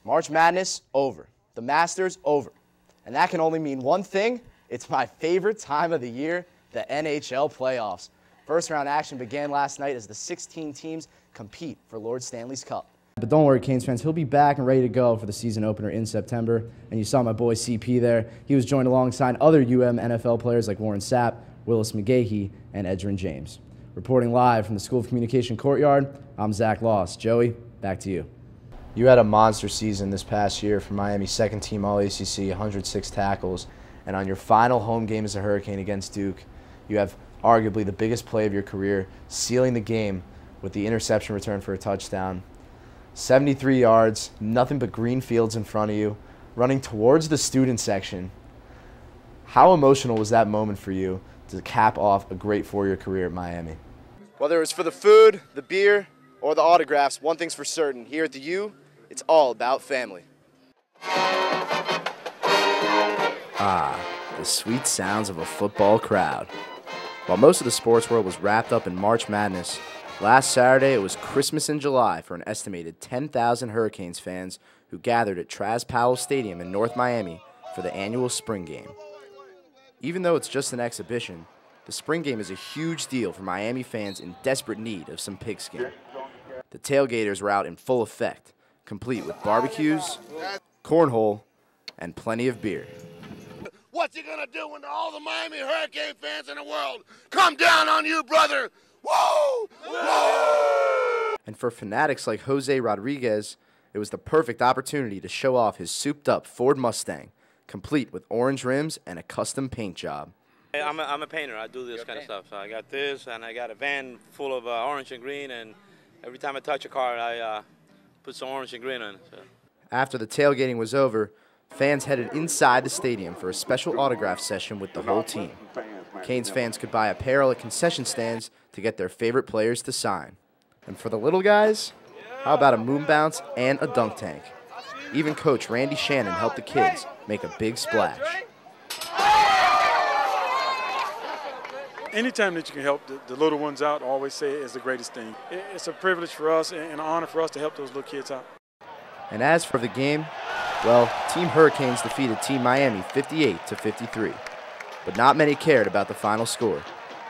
March Madness, over. The Masters, over. And that can only mean one thing. It's my favorite time of the year, the NHL playoffs. First round action began last night as the 16 teams compete for Lord Stanley's Cup. But don't worry, Canes fans, he'll be back and ready to go for the season opener in September. And you saw my boy CP there. He was joined alongside other NFL players like Warren Sapp, Willis McGahee, and Edgerrin James. Reporting live from the School of Communication courtyard, I'm Zack. Joey, back to you. You had a monster season this past year for Miami's second team All-ACC, 106 tackles. And on your final home game as a Hurricane against Duke, you have arguably the biggest play of your career, sealing the game with the interception return for a touchdown. 73 yards, nothing but green fields in front of you, running towards the student section. How emotional was that moment for you to cap off a great four-year career at Miami? Whether it was for the food, the beer, or the autographs, one thing's for certain. Here at the U, it's all about family. Ah, the sweet sounds of a football crowd. While most of the sports world was wrapped up in March Madness, last Saturday it was Christmas in July for an estimated 10,000 Hurricanes fans who gathered at Traz Powell Stadium in North Miami for the annual spring game. Even though it's just an exhibition, the spring game is a huge deal for Miami fans in desperate need of some pigskin. The tailgaters were out in full effect, complete with barbecues, cornhole, and plenty of beer. What you gonna do when all the Miami Hurricane fans in the world come down on you, brother? Woo! Woo! And for fanatics like Jose Rodriguez, it was the perfect opportunity to show off his souped-up Ford Mustang, complete with orange rims and a custom paint job. I'm a painter. I do this kind of stuff. So I got this, and I got a van full of orange and green, and every time I touch a car, I put some orange and green on it. So. After the tailgating was over, fans headed inside the stadium for a special autograph session with the whole team. Canes fans could buy apparel at concession stands to get their favorite players to sign. And for the little guys, how about a moon bounce and a dunk tank? Even Coach Randy Shannon helped the kids make a big splash. Anytime that you can help the little ones out, I always say it is the greatest thing. It's a privilege for us and an honor for us to help those little kids out. And as for the game, well, Team Hurricanes defeated Team Miami 58-53. But not many cared about the final score.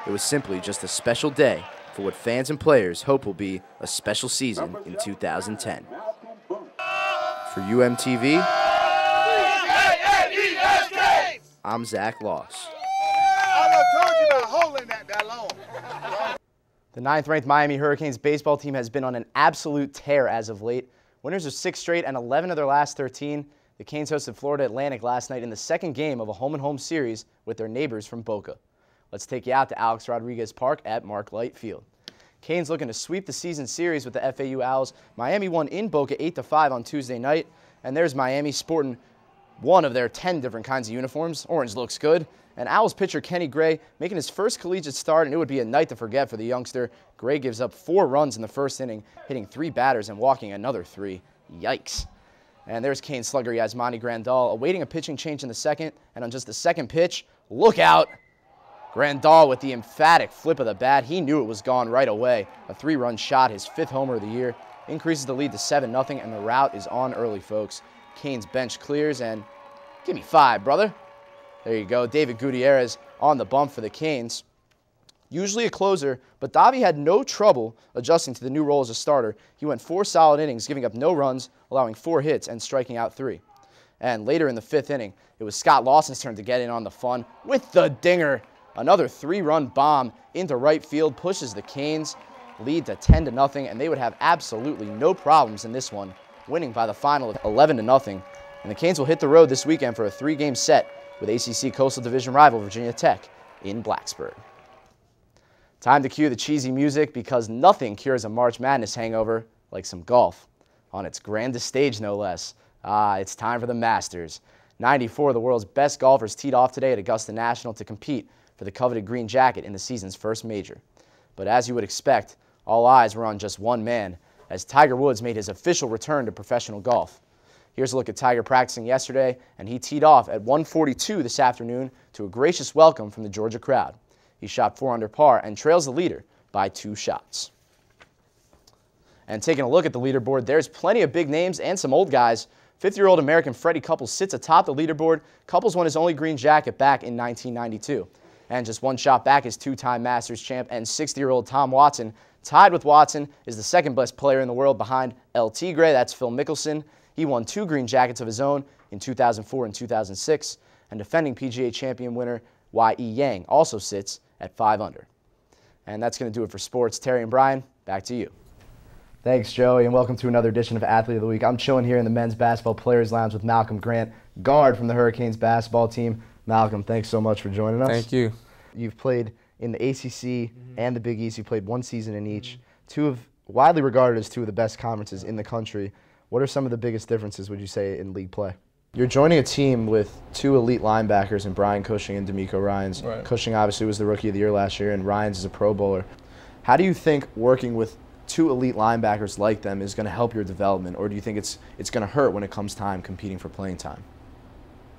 It was simply just a special day for what fans and players hope will be a special season in 2010. For UMTV, I'm Zack. The 9th-ranked Miami Hurricanes baseball team has been on an absolute tear as of late. Winners of 6 straight and 11 of their last 13. The Canes hosted Florida Atlantic last night in the second game of a home-and-home series with their neighbors from Boca. Let's take you out to Alex Rodriguez Park at Mark Light Field. Canes looking to sweep the season series with the FAU Owls. Miami won in Boca 8-5 on Tuesday night, and there's Miami sporting one of their 10 different kinds of uniforms. Orange looks good. And Owls pitcher Kenny Gray making his first collegiate start, and it would be a night to forget for the youngster. Gray gives up 4 runs in the first inning, hitting 3 batters and walking another 3. Yikes. And there's Canes slugger Yasmani Grandal awaiting a pitching change in the second, and on just the second pitch, look out. Grandal with the emphatic flip of the bat. He knew it was gone right away. A 3-run shot, his 5th homer of the year, increases the lead to 7-0, and the rout is on early, folks. Canes bench clears, and give me 5, brother. There you go, David Gutierrez on the bump for the Canes. Usually a closer, but Davi had no trouble adjusting to the new role as a starter. He went 4 solid innings, giving up no runs, allowing 4 hits, and striking out 3. And later in the 5th inning, it was Scott Lawson's turn to get in on the fun with the dinger. Another 3-run bomb into right field pushes the Canes lead to 10-0, and they would have absolutely no problems in this one, winning by the final of 11-0. And the Canes will hit the road this weekend for a 3-game set with ACC Coastal Division rival Virginia Tech in Blacksburg. Time to cue the cheesy music, because nothing cures a March Madness hangover like some golf, on its grandest stage no less. It's time for the Masters. 94 of the world's best golfers teed off today at Augusta National to compete for the coveted green jacket in the season's first major. But as you would expect, all eyes were on just one man, as Tiger Woods made his official return to professional golf. Here's a look at Tiger practicing yesterday, and he teed off at 142 this afternoon to a gracious welcome from the Georgia crowd. He shot 4 under par and trails the leader by 2 shots. And taking a look at the leaderboard, there's plenty of big names and some old guys Fifth-year-old American Freddie Couples sits atop the leaderboard. Couples won his only green jacket back in 1992. And just one shot back is two-time Masters champ and 60-year-old Tom Watson. Tied with Watson is the second best player in the world behind El Tigre, that's Phil Mickelson. He won 2 green jackets of his own in 2004 and 2006. And defending PGA champion winner Y.E. Yang also sits at 5 under. And that's going to do it for sports. Terry and Brian, back to you. Thanks, Joey, and welcome to another edition of Athlete of the Week. I'm chilling here in the men's basketball players lounge with Malcolm Grant, guard from the Hurricanes basketball team. Malcolm, thanks so much for joining us. Thank you. You've played in the ACC and the Big East. You played 1 season in each. Widely regarded as 2 of the best conferences in the country. What are some of the biggest differences, would you say, in league play? You're joining a team with 2 elite linebackers in Brian Cushing and D'Amico Ryans. Right. Cushing obviously was the Rookie of the Year last year, and Ryans is a Pro Bowler. How do you think working with 2 elite linebackers like them is going to help your development, or do you think it's going to hurt when it comes time competing for playing time?